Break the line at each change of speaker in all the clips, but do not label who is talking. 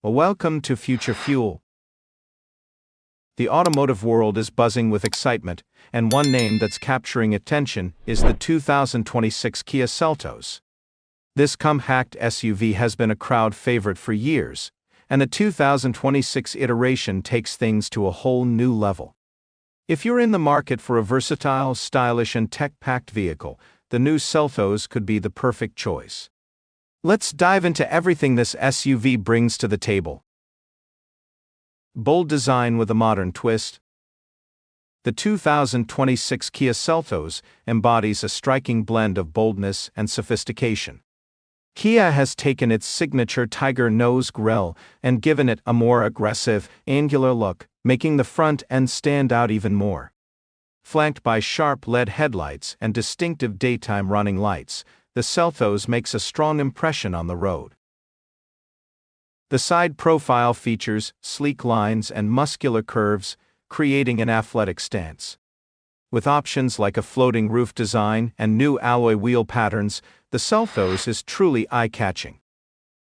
Well, welcome to Future Fuel. The automotive world is buzzing with excitement, and one name that's capturing attention is the 2026 Kia Seltos. This compact SUV has been a crowd favorite for years, and the 2026 iteration takes things to a whole new level. If you're in the market for a versatile, stylish, and tech-packed vehicle, the new Seltos could be the perfect choice. Let's dive into everything this SUV brings to the table. Bold design with a modern twist. The 2026 Kia Seltos embodies a striking blend of boldness and sophistication. Kia has taken its signature tiger nose grille and given it a more aggressive, angular look, making the front end stand out even more. Flanked by sharp LED headlights and distinctive daytime running lights, the Seltos makes a strong impression on the road. The side profile features sleek lines and muscular curves, creating an athletic stance. With options like a floating roof design and new alloy wheel patterns, the Seltos is truly eye-catching.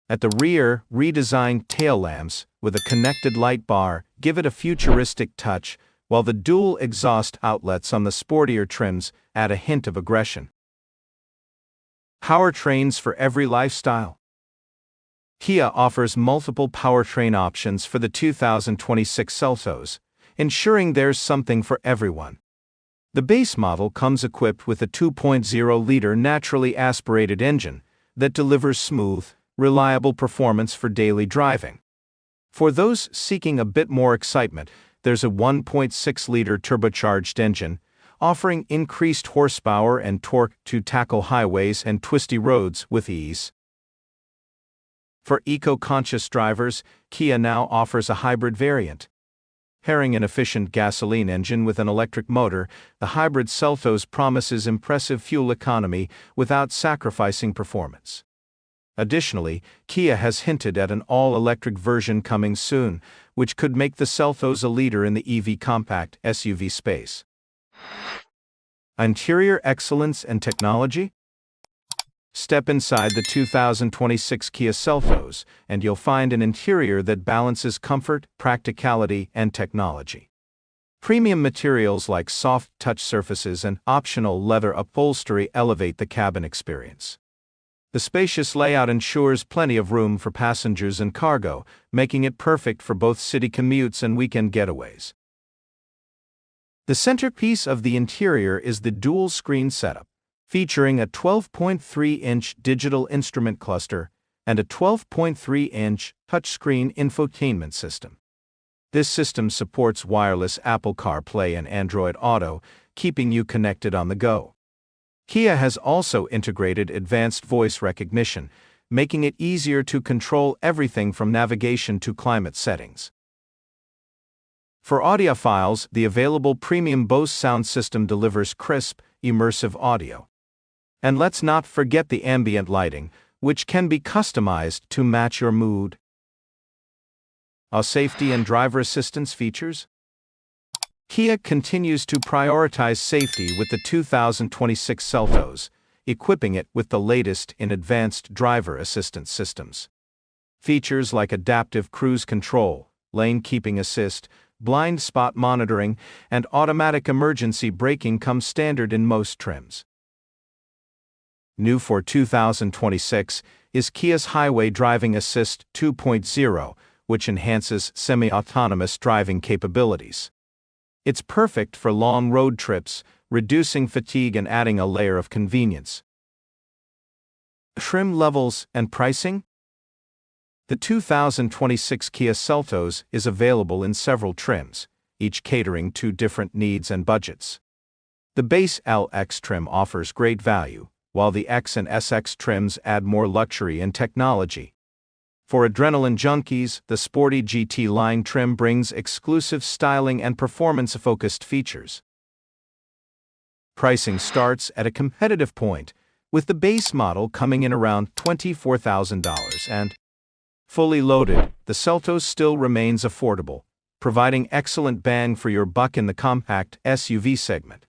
At the rear, redesigned tail lamps with a connected light bar give it a futuristic touch, while the dual exhaust outlets on the sportier trims add a hint of aggression. Powertrains for every lifestyle. Kia offers multiple powertrain options for the 2026 Seltos, ensuring there's something for everyone. The base model comes equipped with a 2.0-liter naturally aspirated engine that delivers smooth, reliable performance for daily driving. For those seeking a bit more excitement, there's a 1.6-liter turbocharged engine, offering increased horsepower and torque to tackle highways and twisty roads with ease. For eco-conscious drivers, Kia now offers a hybrid variant. Pairing an efficient gasoline engine with an electric motor, the hybrid Seltos promises impressive fuel economy without sacrificing performance. Additionally, Kia has hinted at an all-electric version coming soon, which could make the Seltos a leader in the EV compact SUV space. Interior excellence and technology? Step inside the 2026 Kia Seltos, and you'll find an interior that balances comfort, practicality, and technology. Premium materials like soft touch surfaces and optional leather upholstery elevate the cabin experience. The spacious layout ensures plenty of room for passengers and cargo, making it perfect for both city commutes and weekend getaways. The centerpiece of the interior is the dual-screen setup, featuring a 12.3-inch digital instrument cluster and a 12.3-inch touchscreen infotainment system. This system supports wireless Apple CarPlay and Android Auto, keeping you connected on the go. Kia has also integrated advanced voice recognition, making it easier to control everything from navigation to climate settings. For audiophiles, the available premium Bose sound system delivers crisp, immersive audio. And let's not forget the ambient lighting, which can be customized to match your mood. Our safety and driver assistance features? Kia continues to prioritize safety with the 2026 Seltos, equipping it with the latest in advanced driver assistance systems. Features like adaptive cruise control, lane keeping assist, blind spot monitoring, and automatic emergency braking come standard in most trims. New for 2026 is Kia's Highway Driving Assist 2.0, which enhances semi-autonomous driving capabilities. It's perfect for long road trips, reducing fatigue and adding a layer of convenience. Trim levels and pricing? The 2026 Kia Seltos is available in several trims, each catering to different needs and budgets. The base LX trim offers great value, while the X and SX trims add more luxury and technology. For adrenaline junkies, the sporty GT line trim brings exclusive styling and performance-focused features. Pricing starts at a competitive point, with the base model coming in around $24,000 and, fully loaded, the Seltos still remains affordable, providing excellent bang for your buck in the compact SUV segment.